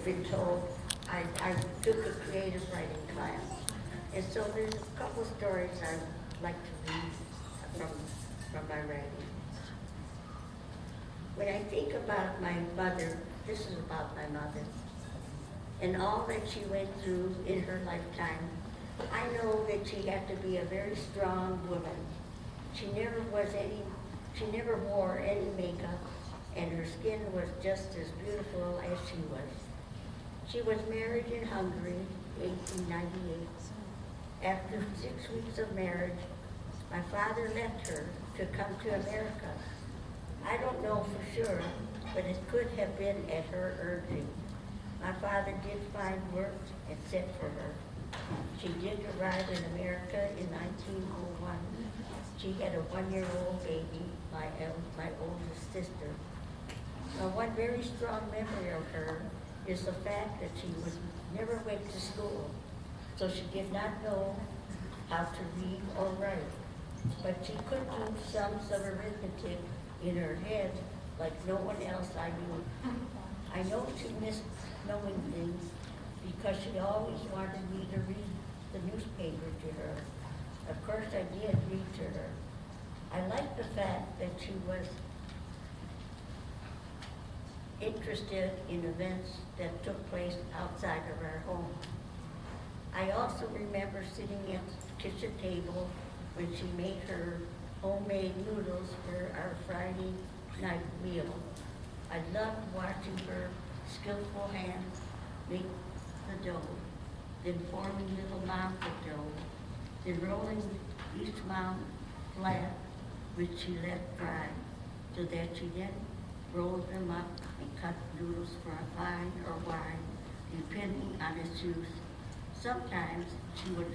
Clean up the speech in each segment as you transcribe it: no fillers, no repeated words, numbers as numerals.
have been told, I took a creative writing class. And so there's a couple stories I'd like to read from my writing. When I think about my mother, this is about my mother, and all that she went through in her lifetime, I know that she had to be a very strong woman. She never wore any makeup, and her skin was just as beautiful as she was. She was married in Hungary, 1898. After 6 weeks of marriage, my father left her to come to America. I don't know for sure, but it could have been at her urging. My father did find work and sent for her. She did arrive in America in 1901. She had a 1-year-old baby, my oldest sister. Now, one very strong memory of her is the fact that she never went to school, so she did not know how to read or write. But she could do sums of arithmetic in her head like no one else I knew. I know she missed knowing things because she always wanted me to read the newspaper to her. Of course, I did read to her. I liked the fact that she was interested in events that took place outside of our home. I also remember sitting at the kitchen table when she made her homemade noodles for our Friday night meal. I loved watching her skillful hands make the dough, then forming little mounds of dough, then rolling each mound flat, which she let dry, so that she then rolled them up and cut noodles for a fine or wide, depending on its use. Sometimes she would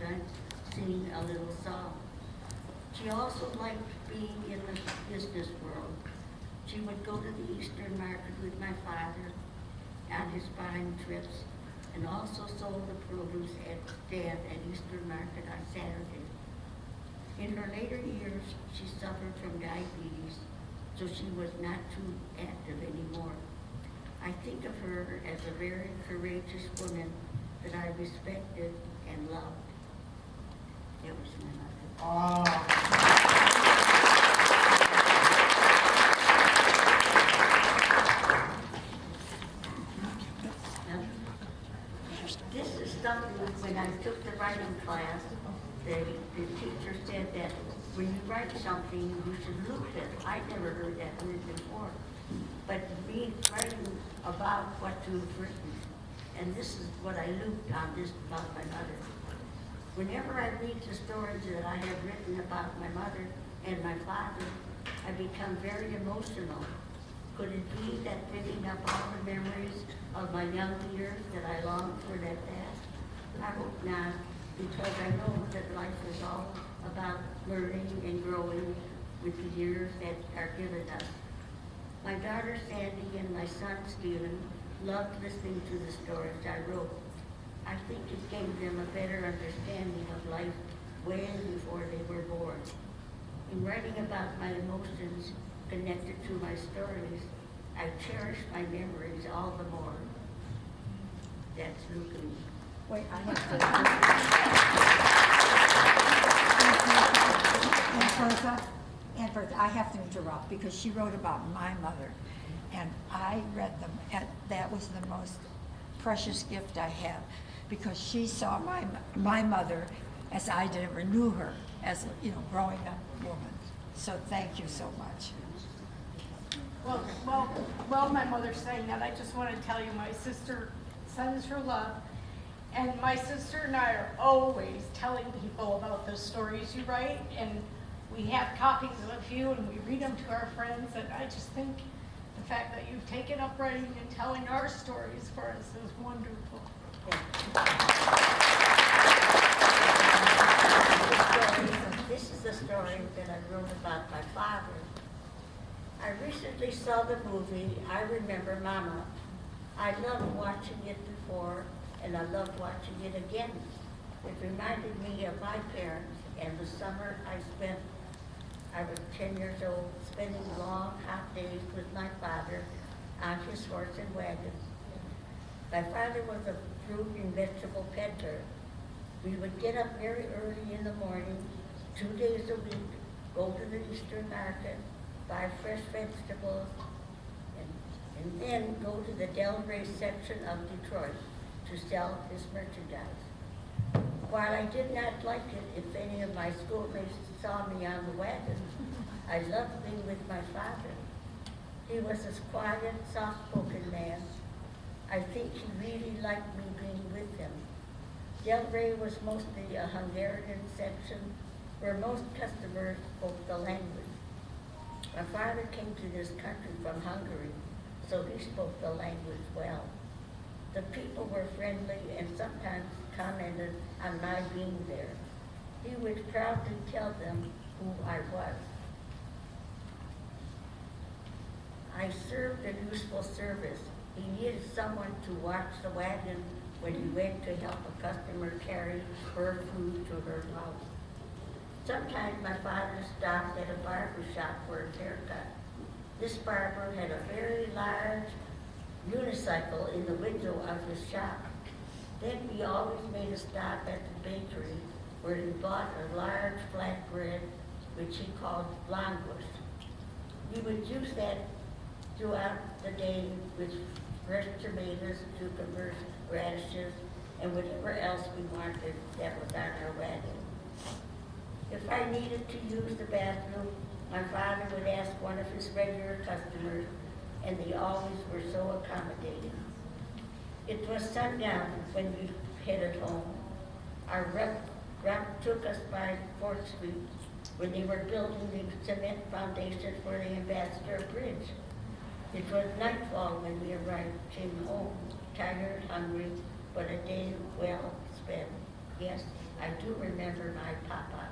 sing a little song. She also liked being in the business world. She would go to the Eastern market with my father on his buying trips, and also sold the produce at Dad at Eastern market on Saturday. In her later years, she suffered from diabetes, so she was not too active anymore. I think of her as a very courageous woman that I respected and loved. That was my mother. Now, this is something when I took the writing class, the teacher said that when you write something, you should loop it. I never heard that word before. But me writing about what you've written, and this is what I looped on this about my mother. Whenever I read the stories that I have written about my mother and my father, I become very emotional. Could it be that picking up all the memories of my young years that I long for that past? I hope not, because I know that life is all about learning and growing with the years that are given us. My daughter Sandy and my son Stephen loved listening to the stories I wrote. I think it gave them a better understanding of life way before they were born. In writing about my emotions connected to my stories, I cherish my memories all the more. That's Luke and me. Wait, I have to. And Bertha, I have to interrupt because she wrote about my mother, and I read them, and that was the most precious gift I have, because she saw my mother as I never knew her, as a growing up woman. So thank you so much. Well, my mother's saying that. I just want to tell you, my sister sends her love, and my sister and I are always telling people about the stories you write, and we have copies of a few, and we read them to our friends, and I just think the fact that you've taken up writing and telling our stories for us is wonderful. This is the story that I wrote about my father. I recently saw the movie I Remember Mama. I loved watching it before, and I loved watching it again. It reminded me of my parents and the summer I was 10 years old, spending long, hot days with my father on his horse and wagon. My father was a fruit and vegetable peddler. We would get up very early in the morning, 2 days a week, go to the Eastern market, buy fresh vegetables, and then go to the Delray section of Detroit to sell his merchandise. While I did not like it if any of my schoolmates saw me on the wagon, I loved being with my father. He was a quiet, soft-spoken man. I think he really liked me being with him. Delray was mostly a Hungarian section where most customers spoke the language. My father came to this country from Hungary, so he spoke the language well. The people were friendly and sometimes commented on my being there. He would proudly tell them who I was. I served a useful service. He needed someone to watch the wagon when he went to help a customer carry her food to her house. Sometimes my father stopped at a barber shop for a haircut. This barber had a very large unicycle in the window of his shop. Then he always made a stop at the bakery where he bought a large flatbread, which he called languish. We would use that throughout the day with fresh tomatoes, cucumbers, radishes, and whatever else we wanted that was on our wagon. If I needed to use the bathroom, my father would ask one of his regular customers, and they always were so accommodating. It was sundown when we headed home. Our rep took us by 4th Street when they were building the cement foundation for the Ambassador Bridge. It was nightfall when we came home, tired, hungry, but a day well spent. Yes, I do remember my papa.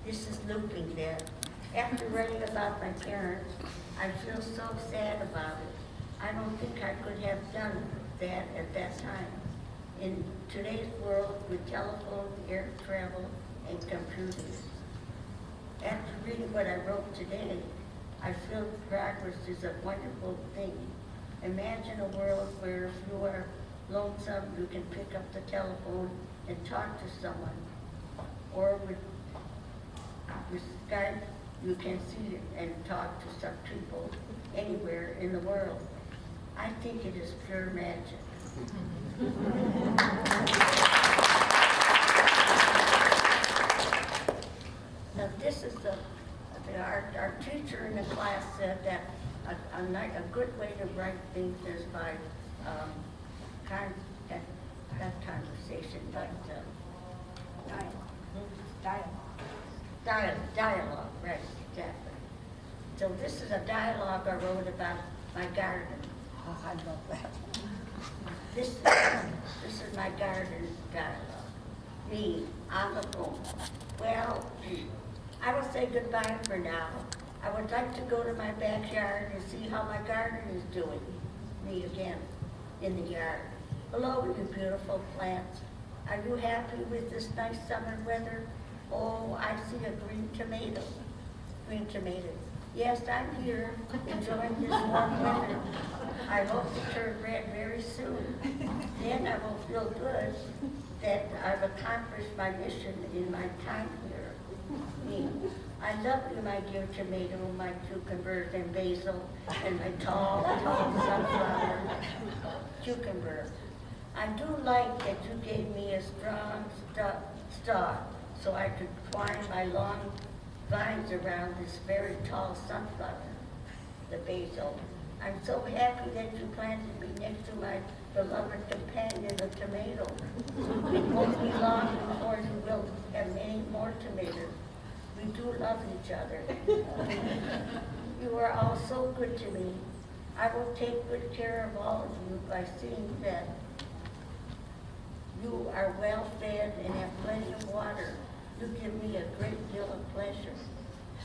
This is looping there. After writing about my parents, I feel so sad about it. I don't think I could have done that at that time. In today's world with telephone, air travel, and computers. After reading what I wrote today, I feel progress is a wonderful thing. Imagine a world where if you are lonesome, you can pick up the telephone and talk to someone. Or with Skype, you can see and talk to some people anywhere in the world. I think it is pure magic. Now this is our teacher in the class said that a good way to write things is by not conversation, but dialogue, right, exactly. So this is a dialogue I wrote about my garden. Oh, I love that. This is my garden dialogue. Me, on the phone. Well, I will say goodbye for now. I would like to go to my backyard and see how my garden is doing. Me again, in the yard. Hello, you beautiful plants. Are you happy with this nice summer weather? Oh, I see a green tomato. Green tomato. Yes, I'm here, enjoying this warm weather. I hope to turn red very soon. Then I will feel good that I've accomplished my mission in my time here. Me. I love you, my dear tomato, my cucumbers and basil, and my tall sunflower cucumber. I do like that you gave me a strong stalk so I could twine my long vines around this very tall sunflower, the basil. I'm so happy that you planted me next to my beloved companion, the tomato. It won't be long before you will have many more tomatoes. We do love each other. You are all so good to me. I will take good care of all of you by seeing that you are well fed and have plenty of water. You give me a great deal of pleasure.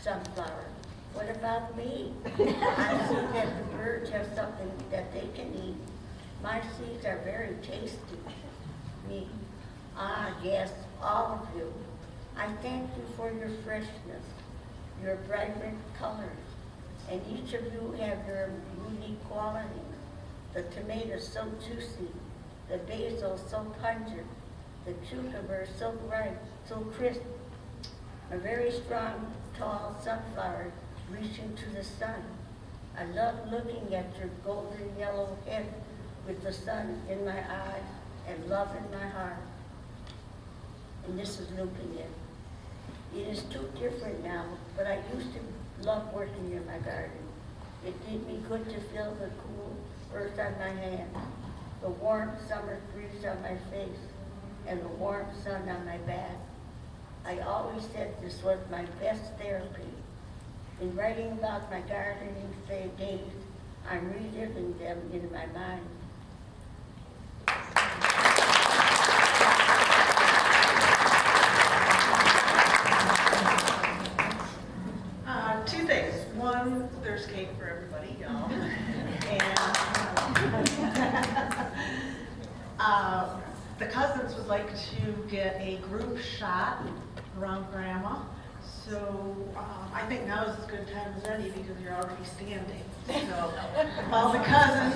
Sunflower. What about me? I see that the birds have something that they can eat. My seeds are very tasty. Me. Ah, yes, all of you. I thank you for your freshness, your vibrant colors, and each of you have your unique qualities. The tomato so juicy, the basil so pungent, the cucumber so bright, so crisp, a very strong, tall sunflower reaching to the sun. I love looking at your golden yellow head with the sun in my eyes and love in my heart. And this is looping it. It is too different now, but I used to love working in my garden. It did me good to feel the cool earth on my hands, the warm summer breeze on my face, and the warm sun on my back. I always said this was my best therapy. In writing about my gardening days, I'm reliving them in my mind. Two things. One, there's cake for everybody, y'all. And the cousins would like to get a group shot around Grandma. So I think now is as good time as any because you're already standing. So all the cousins.